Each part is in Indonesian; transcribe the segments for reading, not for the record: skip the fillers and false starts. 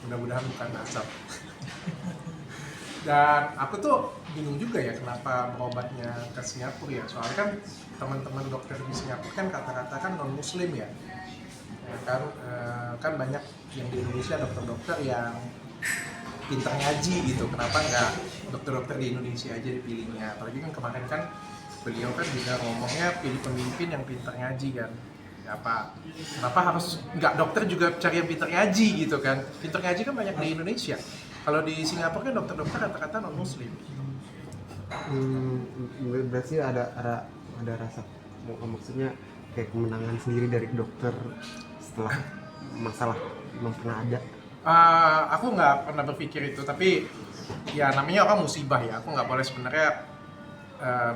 mudah-mudahan bukan azab. Dan aku tuh bingung juga ya kenapa berobatnya ke Singapura ya, soalnya kan teman-teman dokter di Singapura kan kata-kata kan non muslim ya, kan banyak yang di Indonesia dokter-dokter yang pintar ngaji gitu, kenapa nggak dokter-dokter di Indonesia aja dipilihnya, apalagi kan kemarin kan beliau kan juga ngomongnya pilih pemimpin yang pintar ngaji kan. Ya, kenapa harus nggak dokter juga cari yang pintar ngaji gitu kan, pintar ngaji kan banyak di Indonesia. Kalau di Singapura kan dokter-dokter kata-kata non muslim. Berarti ada rasa, maksudnya kayak kemenangan sendiri dari dokter setelah masalah belum pernah ada. Aku nggak pernah berpikir itu, tapi ya namanya orang musibah ya, aku nggak boleh sebenarnya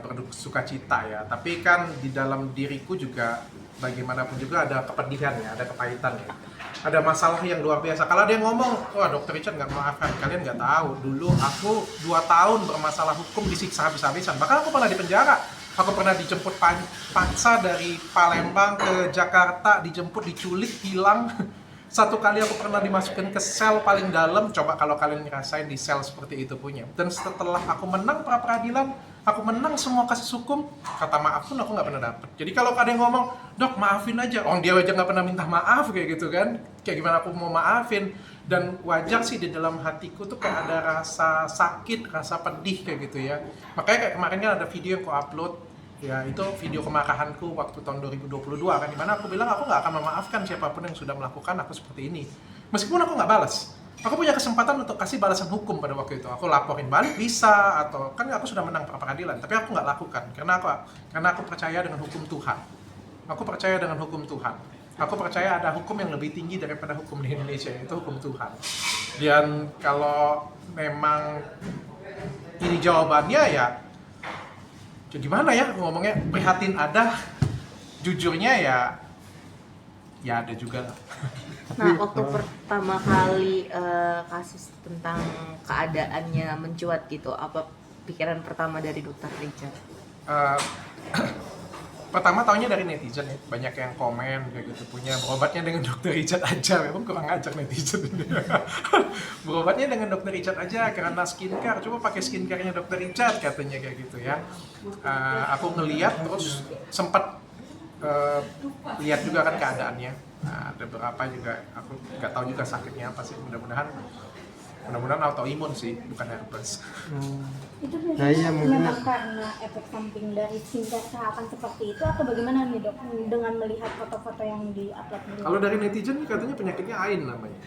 bersuka cita ya, tapi kan di dalam diriku juga bagaimanapun juga ada kepedihan ya, ada kepahitan ya, ada masalah yang luar biasa. Kalau dia ngomong, wah Dokter Richard nggak maafkan, kalian nggak tahu, dulu aku 2 tahun bermasalah hukum, disiksa habis-habisan, bahkan aku pernah di penjara. Aku pernah dijemput paksa dari Palembang ke Jakarta, dijemput, diculik, hilang. Satu kali aku pernah dimasukin ke sel paling dalam, coba kalau kalian ngerasain di sel seperti itu punya. Dan setelah aku menang pra-peradilan, aku menang semua kasus hukum, kata maaf pun aku nggak pernah dapet. Jadi kalau ada yang ngomong, dok maafin aja, oh dia aja nggak pernah minta maaf kayak gitu kan, kayak gimana aku mau maafin. Dan wajar sih di dalam hatiku tuh kayak ada rasa sakit, rasa pedih kayak gitu ya. Makanya kayak kemarin kan ada video yang aku upload, ya itu video kemarahanku waktu tahun 2022 kan, dimana aku bilang aku nggak akan memaafkan siapapun yang sudah melakukan aku seperti ini. Meskipun aku nggak balas, aku punya kesempatan untuk kasih balasan hukum pada waktu itu. Aku laporin balik bisa, atau kan aku sudah menang pra peradilan, tapi aku nggak lakukan karena aku percaya dengan hukum Tuhan. Aku percaya dengan hukum Tuhan. Aku percaya ada hukum yang lebih tinggi daripada hukum di Indonesia, yaitu hukum Tuhan. Dan kalau memang ini jawabannya ya gimana ya ngomongnya, prihatin ada, jujurnya ya ada juga lah. Nah, waktu pertama kali kasus tentang keadaannya mencuat gitu, apa pikiran pertama dari Dokter Richard? Pertama tahunya dari netizen ya, banyak yang komen kayak gitu, punya berobatnya dengan Dokter Richard aja, memang kurang ajar netizen. Berobatnya dengan Dokter Richard aja karena skincare, coba pakai skincare-nya Dokter Richard katanya kayak gitu ya. Aku ngeliat terus sempat lihat juga kan keadaannya. Ada beberapa juga aku nggak tahu juga sakitnya apa sih, mudah-mudahan autoimun sih, bukan herpes. Itu biasanya memang karena efek samping dari skincare akan seperti itu atau bagaimana nih dok, dengan melihat foto-foto yang di-upload dulu? Kalau dari netizen katanya penyakitnya AIN namanya.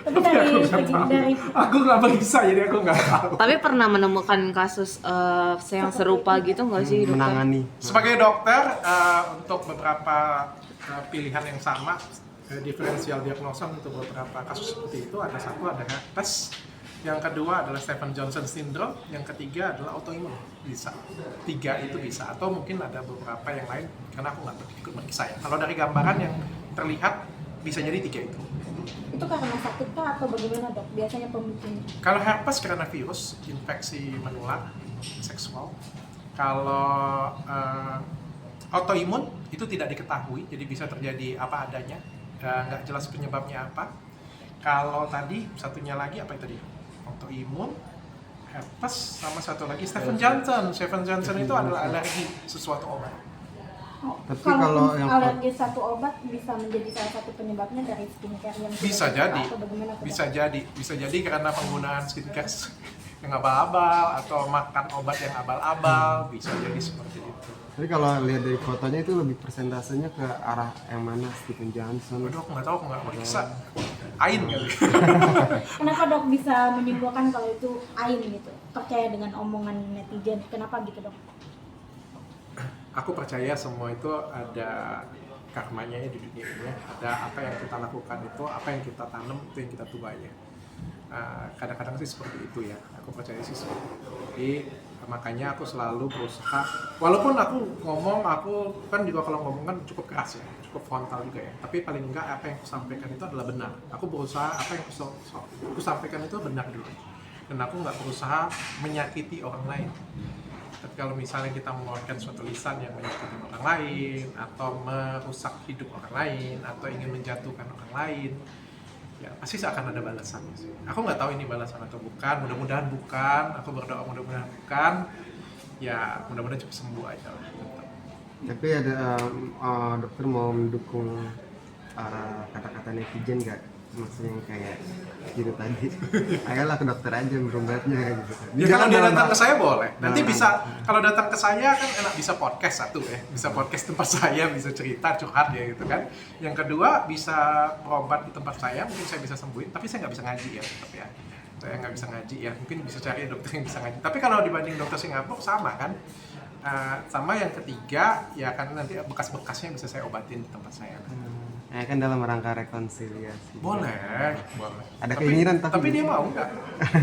Tapi dari aku nggak bisa, jadi aku nggak tahu. Tapi pernah menemukan kasus yang serupa gitu nggak sih dokter? Menangani. Sebagai dokter, untuk beberapa pilihan yang sama, diferensial diagnosa untuk beberapa kasus seperti itu, ada satu ada herpes, yang kedua adalah Stevens-Johnson syndrome, yang ketiga adalah autoimun. Bisa 3 itu bisa, atau mungkin ada beberapa yang lain karena aku nggak ikut meriksa ya. Kalau dari gambaran yang terlihat bisa jadi 3 itu. itu karena sakit kah atau bagaimana dok? Biasanya pemicunya? Kalau herpes karena virus, infeksi menular seksual. Kalau autoimun itu tidak diketahui, jadi bisa terjadi apa adanya, nggak jelas penyebabnya apa. Kalau tadi satunya lagi apa itu tadi? Autoimun, herpes, sama satu lagi Stevens-Johnson. Stevens-Johnson itu adalah alergi sesuatu obat. Tapi kalau kalau yang alergi satu obat bisa menjadi salah satu penyebabnya dari skincare yang Bisa tidak jadi, atau bagaimana tuh, Dok? bisa jadi karena penggunaan skincare yang abal-abal atau makan obat yang abal-abal, bisa jadi seperti itu. Tapi kalau lihat dari fotonya itu lebih persentasenya ke arah yang mana, Stephen Johnson? Waduh, aku nggak tahu, aku nggak meriksa. AIN kali. Kenapa dok bisa menyimpulkan kalau itu AIN gitu? Percaya dengan omongan netizen, kenapa gitu dok? Aku percaya semua itu ada karmanya ya di dunia ini ya. Ada apa yang kita lakukan itu, apa yang kita tanam itu yang kita tuai ya. Kadang-kadang sih seperti itu ya. Aku percaya sih seperti itu. Jadi makanya aku selalu berusaha. Walaupun aku ngomong, aku kan juga kalau ngomong kan cukup keras ya, cukup frontal juga ya. Tapi paling enggak apa yang aku sampaikan itu adalah benar. Aku berusaha apa yang aku sampaikan itu benar dulu. Dan aku nggak berusaha menyakiti orang lain. Tapi kalau misalnya kita mengeluarkan suatu lisan yang menyakiti orang lain, atau merusak hidup orang lain, atau ingin menjatuhkan orang lain, ya pasti akan ada balasannya sih. Aku nggak tahu ini balasan atau bukan, mudah-mudahan bukan, aku berdoa mudah-mudahan bukan, ya mudah-mudahan cepat sembuh aja lah. Tapi ada dokter mau mendukung kata-kata netizen nggak? Maksudnya yang kayak gitu tadi, ayolah ke dokter aja berobatnya gitu. Ya kalau dia datang ke saya boleh. Nanti bisa, kalau datang ke saya kan enak, bisa podcast satu ya, bisa podcast tempat saya, bisa cerita curhat ya gitu kan. Yang kedua bisa berobat di tempat saya, mungkin saya bisa sembuhin, tapi saya nggak bisa ngaji ya tetap ya. Saya nggak bisa ngaji ya, mungkin bisa cari dokter yang bisa ngaji. Tapi kalau dibanding dokter Singapura sama kan. Sama yang ketiga ya kan nanti bekas-bekasnya bisa saya obatin di tempat saya. Kan dalam rangka rekonsiliasi. Boleh. Ada keinginan tapi dia mau nggak?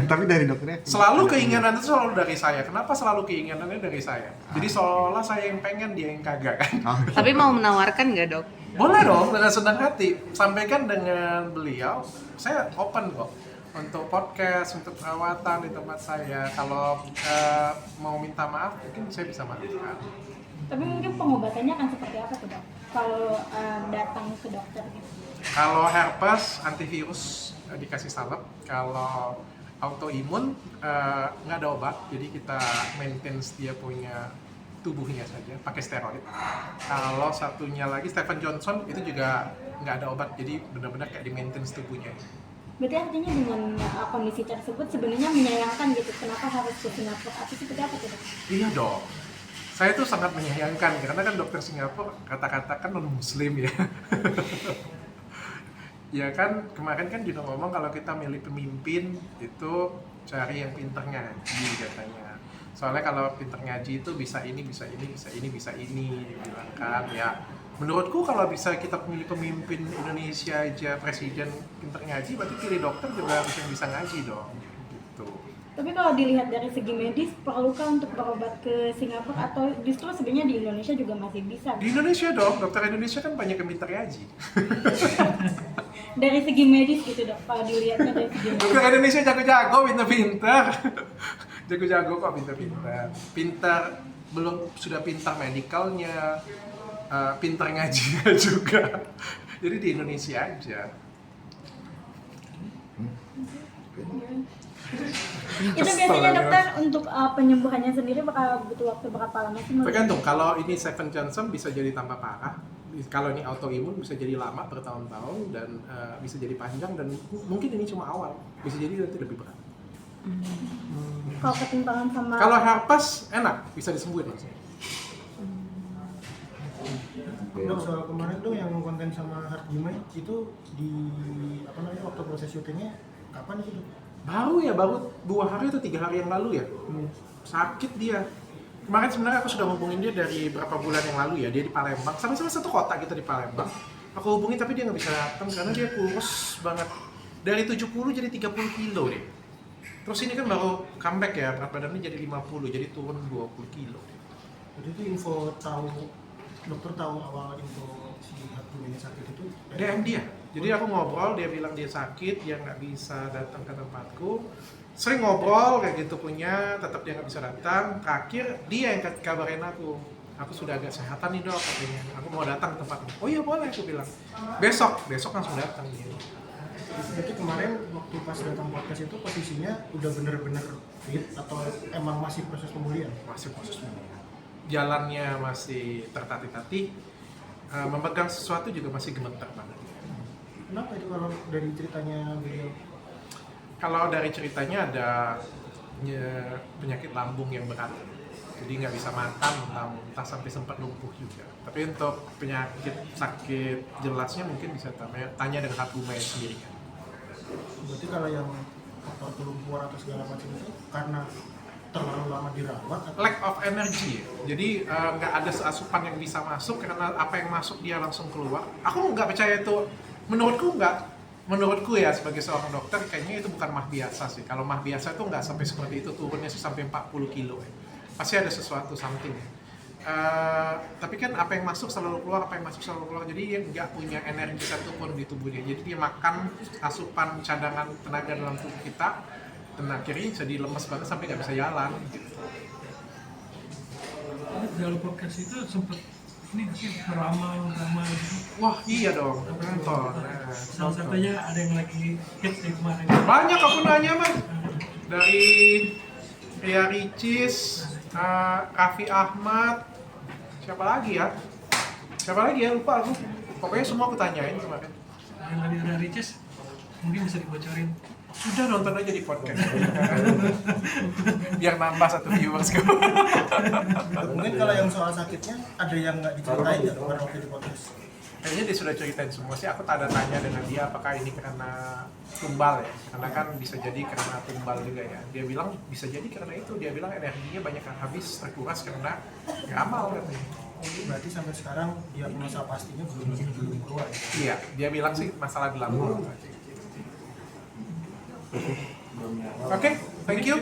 Tapi dari dokternya Selalu keinginan itu selalu dari saya. Kenapa selalu keinginannya dari saya? Jadi seolah saya yang pengen, dia yang kagak kan? Tapi mau menawarkan nggak dok? Boleh dong, dengan senang hati. Sampaikan dengan beliau, saya open kok untuk podcast, untuk perawatan di tempat saya. Kalau mau minta maaf, mungkin saya bisa maafkan. Tapi mungkin pengobatannya akan seperti apa tuh dok? Kalau datang ke dokter gitu. Kalau herpes, antivirus dikasih salep. Kalau autoimun nggak ada obat, jadi kita maintain dia punya tubuhnya saja, pakai steroid. Kalau satunya lagi Stephen Johnson itu juga nggak ada obat, jadi benar-benar kayak di maintain tubuhnya. Berarti artinya dengan kondisi tersebut sebenarnya menyayangkan gitu, kenapa harus ke Singapura? Atau seperti apa tuh dok? Iya dong. Saya tuh sangat menyayangkan karena kan dokter Singapura kata-kata kan non muslim ya. Ya kan kemarin kan juga ngomong kalau kita milih pemimpin itu cari yang pintar ngaji katanya. Soalnya kalau pintar ngaji itu bisa ini, bisa ini, bisa ini, bisa ini dibilang kan ya. Menurutku kalau bisa kita pilih pemimpin Indonesia aja presiden pintar ngaji, berarti pilih dokter juga harus yang bisa ngaji dong. Gitu. Tapi kalau dilihat dari segi medis, perlukah untuk berobat ke Singapura atau justru sebenarnya di Indonesia juga masih bisa? Di Indonesia dong, dokter Indonesia kan banyak yang pintar ngaji. Dari segi medis gitu dok, kalau dilihatnya dari segi medis. Dokter Indonesia jago-jago, pintar-pintar. Jago-jago kok, pintar-pintar. Pintar, belum sudah pintar medikalnya, pintar ngajinya juga. Jadi di Indonesia aja. Itu biasanya dokter untuk penyembuhannya sendiri bakal butuh waktu berapa lama sih? Tergantung, kalau ini Stephen Johnson bisa jadi tambah parah. Kalau ini autoimun bisa jadi lama bertahun-tahun dan bisa jadi panjang dan mungkin ini cuma awal. Bisa jadi nanti lebih berat. Kalau ketimpangan sama Kalau herpes enak, bisa disembuhin langsung. Dok, soal kemarin tuh yang konten sama Hard Gimai itu di waktu proses syutingnya kapan itu? Baru 2 hari atau 3 hari yang lalu ya. Sakit dia. Kemarin sebenarnya aku sudah hubungin dia dari berapa bulan yang lalu ya. Dia di Palembang, sama-sama satu kota kita di Palembang. Aku hubungin tapi dia nggak bisa datang karena dia kurus banget. Dari 70 jadi 30 kilo deh. Terus ini kan baru comeback ya, berat badannya jadi 50, jadi turun 20 kilo. Jadi itu dokter tahu awal info si Hard Gimai sakit itu DM dia. Jadi aku ngobrol, dia bilang dia sakit, dia nggak bisa datang ke tempatku. Sering ngobrol kayak gitu punya, tetap dia nggak bisa datang. Terakhir dia yang kabarin aku sudah agak sehatan nih dok katanya. Aku mau datang ke tempatmu. Oh iya boleh, aku bilang. Besok langsung datang dia. Jadi kemarin waktu pas datang podcast itu posisinya udah bener-bener fit atau emang masih proses pemulihan? Masih proses pemulihan. Jalannya masih tertatih-tatih, memegang sesuatu juga masih gemetar banget. Kenapa itu kalau dari ceritanya beliau? Kalau dari ceritanya ada penyakit lambung yang berat, jadi nggak bisa makan, muntah sampai sempat lumpuh juga. Tapi untuk penyakit sakit jelasnya mungkin bisa tanya dengan Hard Gimai sendiri. Berarti kalau yang faktor lumpur atau segala macam itu karena terlalu lama dirawat atau Lack of energy, jadi nggak ada asupan yang bisa masuk karena apa yang masuk dia langsung keluar. Aku nggak percaya itu. Menurutku ya sebagai seorang dokter kayaknya itu bukan mah biasa sih. Kalau mah biasa itu nggak sampai seperti itu, turunnya sih sampai 40 kilo ya. Pasti ada sesuatu something. Tapi kan apa yang masuk selalu keluar, jadi dia nggak punya energi satupun di tubuhnya. Jadi dia makan asupan cadangan tenaga dalam tubuh kita, dan akhirnya jadi lemes banget sampai nggak bisa jalan gitu. Dalam podcast itu sempet ini nggak sih beramal gitu. Wah iya dong, nonton. Nah, Salah satunya ada yang lagi hits di kemarin. banyak aku nanya mas, dari Ria Ricis, Raffi Ahmad, siapa lagi ya? Lupa aku. Pokoknya semua aku tanyain kemarin. Yang tadi ada Ricis, mungkin bisa dibocorin. Sudah nonton aja di podcast. Biar nambah 1 viewers. Mungkin kalau yang soal sakitnya ada yang nggak diceritain ya pada waktu di podcast. Kayaknya dia sudah ceritain semua sih. Aku tak ada tanya dengan dia apakah ini karena tumbal ya. Karena kan bisa jadi karena tumbal juga ya. Dia bilang bisa jadi karena itu. Dia bilang energinya banyak yang habis terkuras karena ngamal katanya. Berarti sampai sekarang diagnosa pastinya belum keluar ya. Iya, dia bilang sih masalah di lambung. Oke, thank you.